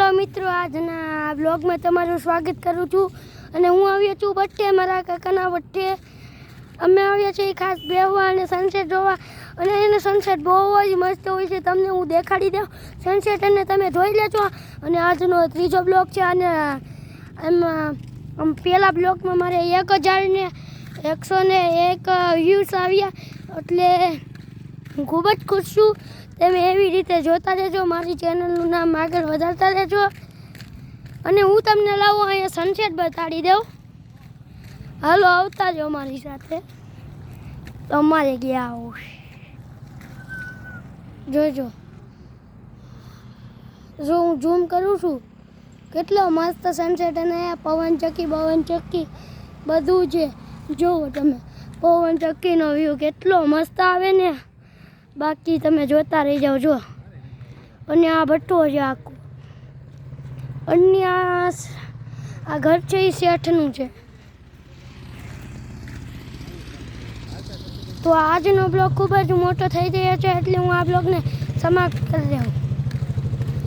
Hello મિત્રો, આજના બ્લોગમાં તમારું સ્વાગત કરું છું. અને હું આવ્યો છું ભટ્ટે, મારા કાકાના ભટ્ટે. અમે આવ્યા છીએ ખાસ બેહવા અને સનસેટ જોવા. અને એને સનસેટ બહુ જ મસ્ત હોય છે, તમને હું દેખાડી દઉં સનસેટ અને તમે જોઈ લેજો. અને આજનો ત્રીજો બ્લોગ છે અને એમાં પહેલા બ્લોગમાં મારે 1001 વ્યૂઝ આવ્યા, એટલે હું ખૂબ જ ખુશ છું. તમે એવી રીતે જોતા રહેજો, મારી ચેનલનું નામ આગળ વધારતા રહેજો. અને હું તમને લાવું અહીંયા સનસેટ બતાડી દઉં. હાલો આવતા જો મારી સાથે, તમારે ગયા આવું જોજો. જો હું ઝૂમ કરું છું, કેટલો મસ્ત સનસેટ. અને પવન ચક્કી બધું છે. જુઓ તમે પવન ચક્કીનો વ્યૂ કેટલો મસ્ત આવે ને, બાકી તમે જોતા રહી જાઓ. જો અને આ ભટ્ટો છે આખું, અને આ ઘર છે એ શેઠનું છે. તો આજનો બ્લોગ ખૂબ જ મોટો થઈ ગયો છે, એટલે હું આ બ્લોગને સમાપ્ત કરી દઉં.